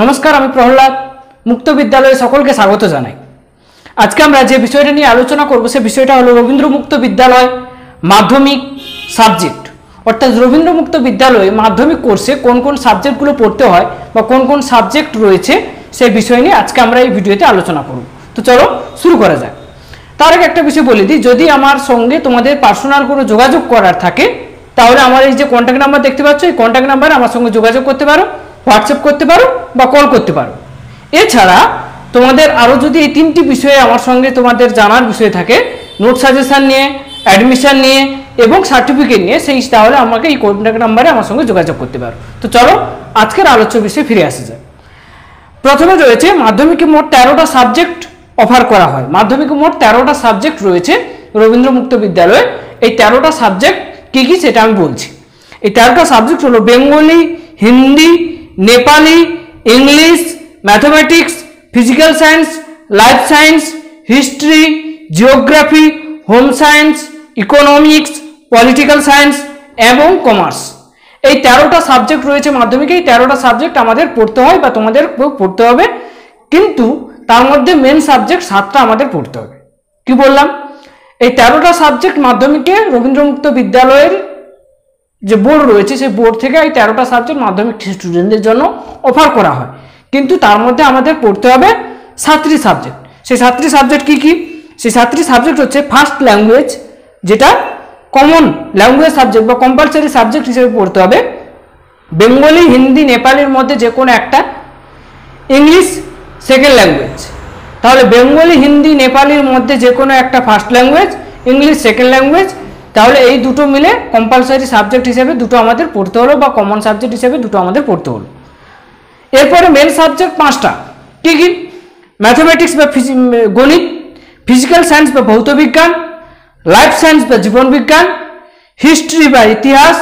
नमस्कार আমি প্রহ্লাদ মুক্ত বিদ্যালয়ে সকলকে স্বাগত জানাই। আজকে আমরা যে বিষয়টা নিয়ে আলোচনা করব সে বিষয়টা হলো রবীন্দ্র মুক্ত বিদ্যালয় মাধ্যমিক সাবজেক্ট। অর্থাৎ রবীন্দ্র মুক্ত বিদ্যালয়ে মাধ্যমিক কোর্সে কোন কোন সাবজেক্টগুলো পড়তে হয় বা কোন কোন সাবজেক্ট রয়েছে সেই বিষয় নিয়ে আজকে আমরা এই ভিডিওতে আলোচনা করব। তো চলো শুরু করা যাক। তার আগে একটা বিষয় বলে দিই, যদি আমার সঙ্গে তোমাদের পার্সোনাল কোনো যোগাযোগ করার থাকে তাহলে আমার এই যে কন্ট্যাক্ট নাম্বার দেখতে পাচ্ছ এই কন্ট্যাক্ট নাম্বারে আমার সঙ্গে যোগাযোগ করতে পারো, হোয়াটসঅ্যাপ করতে পারো বা কল করতে পারো। এছাড়া তোমাদের আরও যদি এই তিনটি বিষয়ে আমার সঙ্গে তোমাদের জানার বিষয় থাকে, নোট সাজেশন নিয়ে, অ্যাডমিশন নিয়ে এবং সার্টিফিকেট নিয়ে, সেই তাহলে আমাকে এই কন্ট্যাক্ট নাম্বারে আমার সঙ্গে যোগাযোগ করতে পারো। তো চলো আজকের আলোচ্য বিষয়ে ফিরে আসা যায়। প্রথমে রয়েছে মাধ্যমিকে মোট 13টা সাবজেক্ট অফার করা হয়। মাধ্যমিকে মোট 13টা সাবজেক্ট রয়েছে রবীন্দ্র মুক্ত বিদ্যালয়ে। এই 13টা সাবজেক্ট কী কী সেটা আমি বলছি। এই 13টা সাবজেক্ট হলো Bengali, Hindi, Nepali, English, mathematics, physical science, life science, history, geography, home science, economics, political science এবং কমার্স। এই 13টা সাবজেক্ট রয়েছে মাধ্যমিকে। এই 13টা সাবজেক্ট আমাদের পড়তে হয় বা তোমাদের পড়তে হবে, কিন্তু তার মধ্যে মেন সাবজেক্ট 7টা আমাদের পড়তে হবে। কি বললাম? এই 13টা সাবজেক্ট মাধ্যমিকে রবীন্দ্রমুক্ত বিদ্যালয়ের যে বোর্ড রয়েছে সেই বোর্ড থেকে এই 13টা সাবজেক্ট মাধ্যমিক স্টুডেন্টদের জন্য অফার করা হয়, কিন্তু তার মধ্যে আমাদের পড়তে হবে 7টি সাবজেক্ট। সেই 7টি সাবজেক্ট কি কি? সেই 7টি সাবজেক্ট হচ্ছে ফার্স্ট ল্যাঙ্গুয়েজ, যেটা কমন ল্যাঙ্গুয়েজ সাবজেক্ট বা কম্পালসারি সাবজেক্ট হিসেবে পড়তে হবে। বেঙ্গলি, হিন্দি, নেপালির মধ্যে যে কোনো একটা। ইংলিশ সেকেন্ড ল্যাঙ্গুয়েজ, তাহলে বেঙ্গলি, হিন্দি, নেপালির মধ্যে যে কোনো একটা first language, English second language. তাহলে এই দুটো মিলে কম্পালসারি সাবজেক্ট হিসেবে দুটো আমাদের পড়তে হলো বা কমন সাবজেক্ট হিসেবে দুটো আমাদের পড়তে হলো। এরপরে মেন সাবজেক্ট 5টা। কী কী? ম্যাথমেটিক্স বা গণিত, ফিজিক্যাল সায়েন্স বা ভৌতবিজ্ঞান, লাইফ সায়েন্স বা জীবনবিজ্ঞান, হিস্ট্রি বা ইতিহাস,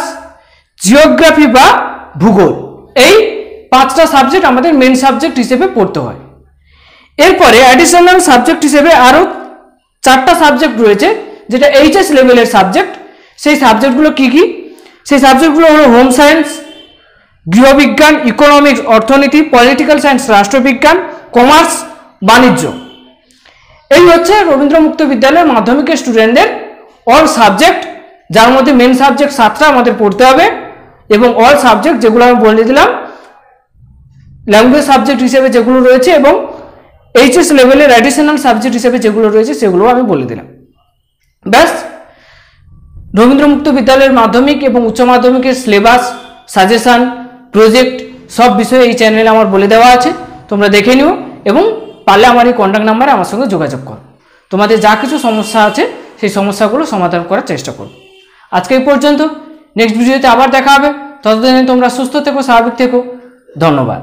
জিওগ্রাফি বা ভূগোল। এই 5টা সাবজেক্ট আমাদের মেন সাবজেক্ট হিসেবে পড়তে হয়। এরপরে অ্যাডিশনাল সাবজেক্ট হিসেবে আরও 4টা সাবজেক্ট রয়েছে, যেটা এইচএস লেভেলের সাবজেক্ট। সেই সাবজেক্টগুলো কি কি? সেই সাবজেক্টগুলো হলো হোম সায়েন্স, গৃহবিজ্ঞান, ইকোনমিক্স অর্থনীতি, পলিটিক্যাল সায়েন্স রাষ্ট্রবিজ্ঞান, কমার্স বাণিজ্য। এই হচ্ছে রবীন্দ্র মুক্ত বিদ্যালয়ের মাধ্যমিকের স্টুডেন্টদের অল সাবজেক্ট, যার মধ্যে মেন সাবজেক্ট 7টা আমাদের পড়তে হবে এবং অল সাবজেক্ট যেগুলো আমি বলে দিলাম ল্যাঙ্গুয়েজ সাবজেক্ট হিসেবে যেগুলো রয়েছে এবং এইচএস লেভেলের অ্যাডিশনাল সাবজেক্ট হিসেবে যেগুলো রয়েছে সেগুলো আমি বলে দিলাম। ব্যাস, রবীন্দ্র মুক্ত বিদ্যালয়ের মাধ্যমিক এবং উচ্চ মাধ্যমিকের সিলেবাস, সাজেশন, প্রজেক্ট সব বিষয়ে এই চ্যানেলে আমার বলে দেওয়া আছে, তোমরা দেখে নিও এবং পারলে আমার এই কন্ট্যাক্ট নাম্বারে আমার সঙ্গে যোগাযোগ করো। তোমাদের যা কিছু সমস্যা আছে সেই সমস্যাগুলো সমাধান করার চেষ্টা করো। আজকে এই পর্যন্ত, নেক্সট ভিডিওতে আবার দেখা হবে। ততদিনে তোমরা সুস্থ থেকো, স্বাভাবিক থেকো। ধন্যবাদ।